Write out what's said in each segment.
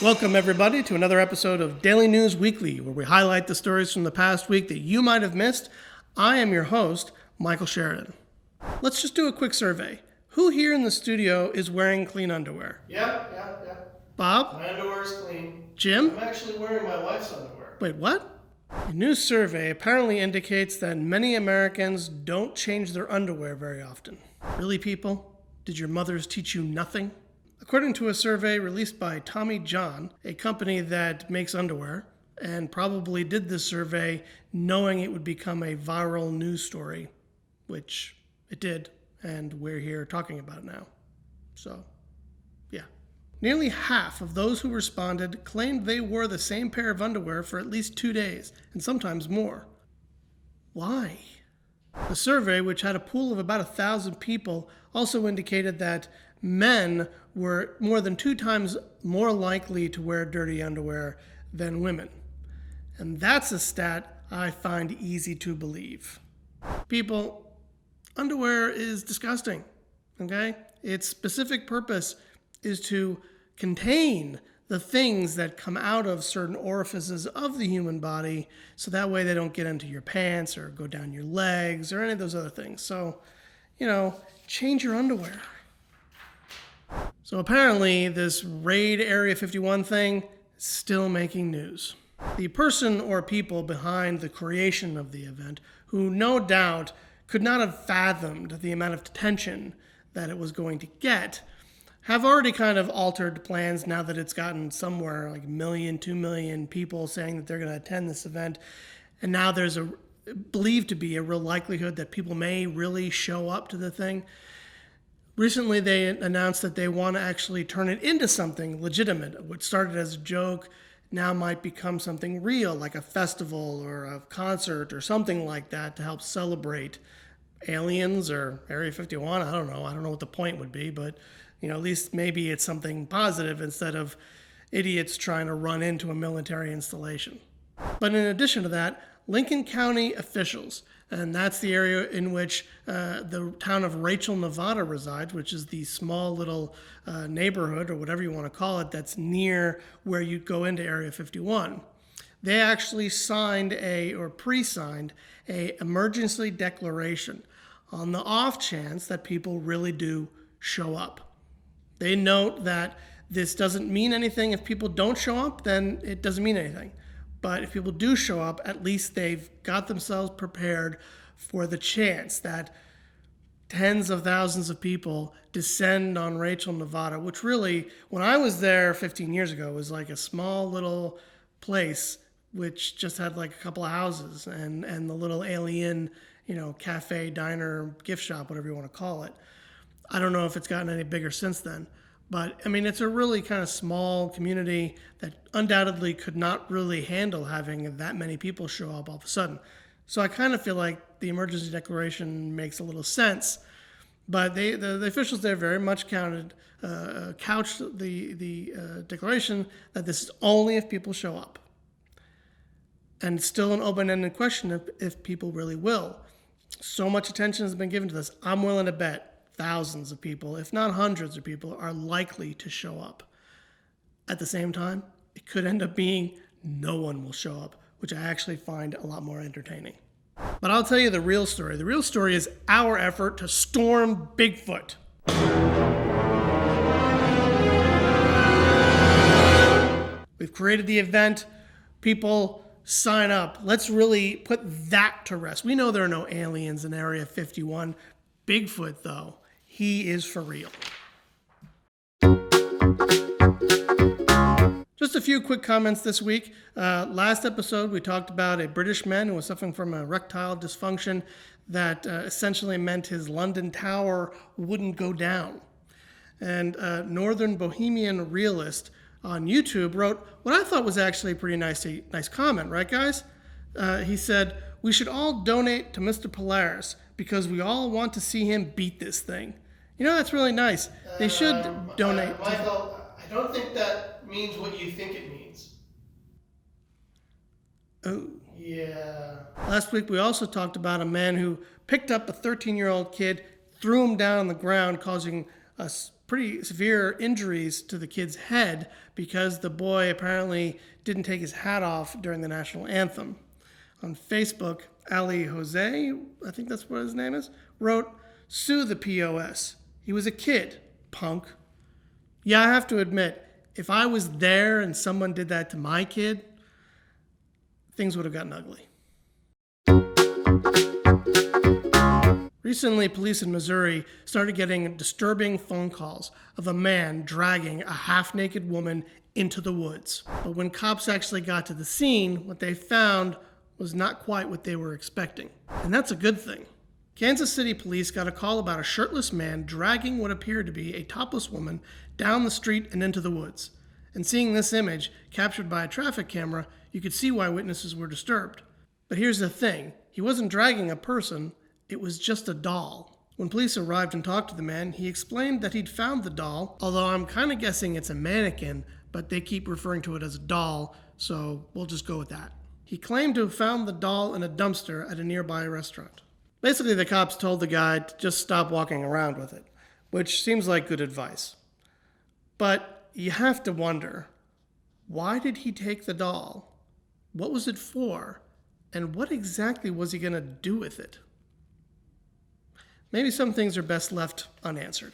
Welcome, everybody, to another episode of Daily News Weekly, where we highlight the stories from the past week that you might have missed. I am your host, Michael Sheridan. Let's just do a quick survey. Who here in the studio is wearing clean underwear? Yep. Bob? My underwear is clean. Jim? I'm actually wearing my wife's underwear. Wait, what? A new survey apparently indicates that many Americans don't change their underwear very often. Really, people? Did your mothers teach you nothing? According to a survey released by Tommy John, a company that makes underwear, and probably did this survey knowing it would become a viral news story, which it did, and we're here talking about it now. So, yeah. Nearly half of those who responded claimed they wore the same pair of underwear for at least 2 days, and sometimes more. Why? The survey, which had a pool of about 1,000 people, also indicated that men were more than 2 times more likely to wear dirty underwear than women. And that's a stat I find easy to believe. People, underwear is disgusting, okay? Its specific purpose is to contain the things that come out of certain orifices of the human body, so that way they don't get into your pants or go down your legs or any of those other things. So, change your underwear. So apparently this Raid Area 51 thing is still making news. The person or people behind the creation of the event, who no doubt could not have fathomed the amount of attention that it was going to get, have already kind of altered plans now that it's gotten somewhere like 1 million, 2 million people saying that they're going to attend this event. And now there's believed to be a real likelihood that people may really show up to the thing. Recently, they announced that they want to actually turn it into something legitimate. What started as a joke now might become something real, like a festival or a concert or something like that, to help celebrate aliens or Area 51. I don't know what the point would be, but at least maybe it's something positive instead of idiots trying to run into a military installation. But in addition to that, Lincoln County officials, and that's the area in which the town of Rachel, Nevada resides, which is the small little neighborhood, or whatever you want to call it, that's near where you go into Area 51. They actually pre-signed a emergency declaration on the off chance that people really do show up. They note that this doesn't mean anything. If people don't show up, then it doesn't mean anything. But if people do show up, at least they've got themselves prepared for the chance that tens of thousands of people descend on Rachel, Nevada, which really, when I was there 15 years ago, was like a small little place which just had like a couple of houses and the little alien, cafe, diner, gift shop, whatever you want to call it. I don't know if it's gotten any bigger since then. But, it's a really kind of small community that undoubtedly could not really handle having that many people show up all of a sudden. So I kind of feel like the emergency declaration makes a little sense. But the officials there very much couched the declaration that this is only if people show up. And it's still an open-ended question if people really will. So much attention has been given to this. I'm willing to bet thousands of people, if not hundreds of people, are likely to show up. At the same time, it could end up being no one will show up, which I actually find a lot more entertaining. But I'll tell you the real story. The real story is our effort to storm Bigfoot. We've created the event. People sign up. Let's really put that to rest. We know there are no aliens in Area 51. Bigfoot, though, he is for real. Just a few quick comments this week. Last episode, we talked about a British man who was suffering from erectile dysfunction that essentially meant his London Tower wouldn't go down. And Northern Bohemian Realist on YouTube wrote what I thought was actually a pretty nice comment, right, guys? He said, "We should all donate to Mr. Polaris because we all want to see him beat this thing." That's really nice. They should donate. Michael, I don't think that means what you think it means. Oh. Yeah. Last week we also talked about a man who picked up a 13-year-old kid, threw him down on the ground, causing a pretty severe injuries to the kid's head because the boy apparently didn't take his hat off during the national anthem. On Facebook, Ali Jose, I think that's what his name is, wrote, "Sue the POS. He was a kid, punk." Yeah, I have to admit, if I was there and someone did that to my kid, things would have gotten ugly. Recently, police in Missouri started getting disturbing phone calls of a man dragging a half-naked woman into the woods. But when cops actually got to the scene, what they found was not quite what they were expecting. And that's a good thing. Kansas City police got a call about a shirtless man dragging what appeared to be a topless woman down the street and into the woods. And seeing this image, captured by a traffic camera, you could see why witnesses were disturbed. But here's the thing, he wasn't dragging a person, it was just a doll. When police arrived and talked to the man, he explained that he'd found the doll, although I'm kind of guessing it's a mannequin, but they keep referring to it as a doll, so we'll just go with that. He claimed to have found the doll in a dumpster at a nearby restaurant. Basically, the cops told the guy to just stop walking around with it, which seems like good advice. But you have to wonder, why did he take the doll? What was it for? And what exactly was he going to do with it? Maybe some things are best left unanswered.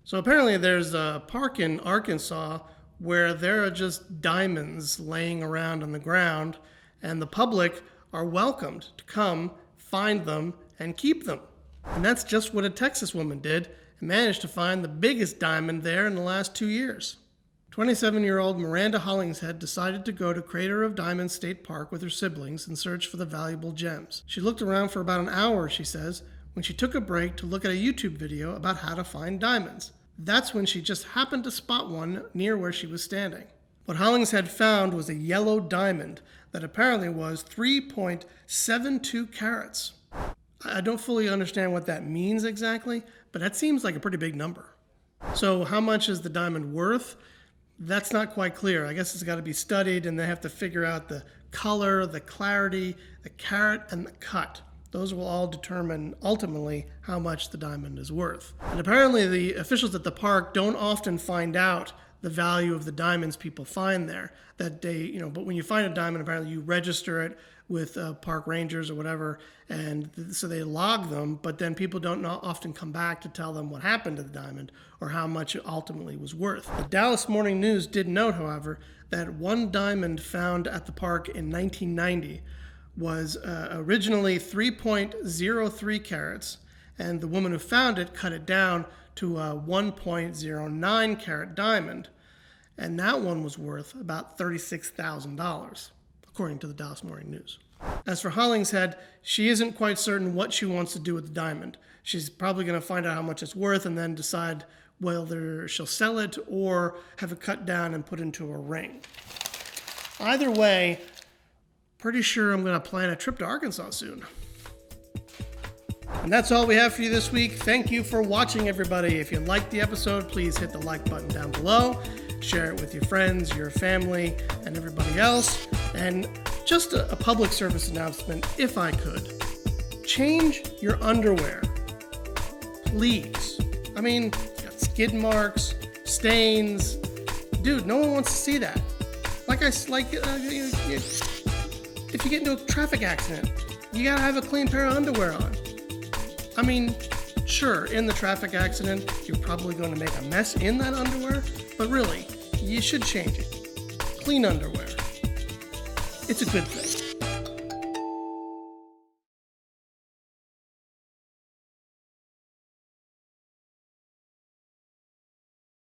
So apparently there's a park in Arkansas where there are just diamonds laying around on the ground, and the public are welcomed to come find them and keep them. And that's just what a Texas woman did and managed to find the biggest diamond there in the last 2 years. 27-year-old Miranda Hollingshead decided to go to Crater of Diamonds State Park with her siblings and search for the valuable gems. She looked around for about an hour, she says, when she took a break to look at a YouTube video about how to find diamonds. That's when she just happened to spot one near where she was standing. What Hollingshead found was a yellow diamond that apparently was 3.72 carats. I don't fully understand what that means exactly, but that seems like a pretty big number. So how much is the diamond worth? That's not quite clear. I guess it's got to be studied, and they have to figure out the color, the clarity, the carat, and the cut. Those will all determine ultimately how much the diamond is worth. And apparently the officials at the park don't often find out the value of the diamonds people find there. That they, but when you find a diamond, apparently you register it with park rangers or whatever, and so they log them, but then people don't often come back to tell them what happened to the diamond or how much it ultimately was worth. The Dallas Morning News did note, however, that one diamond found at the park in 1990 was originally 3.03 carats, and the woman who found it cut it down to a 1.09 carat diamond, and that one was worth about $36,000, according to the Dallas Morning News. As for Hollingshead, she isn't quite certain what she wants to do with the diamond. She's probably going to find out how much it's worth and then decide whether she'll sell it or have it cut down and put into a ring. Either way, pretty sure I'm going to plan a trip to Arkansas soon. And that's all we have for you this week. Thank you for watching, everybody. If you liked the episode, please hit the like button down below. Share it with your friends, your family, and everybody else. And just a public service announcement, if I could. Change your underwear. Please. I mean, it's got skid marks, stains. Dude, no one wants to see that. If you get into a traffic accident, you gotta have a clean pair of underwear on. I mean, sure, in the traffic accident, you're probably going to make a mess in that underwear, but really, you should change it. Clean underwear. It's a good thing.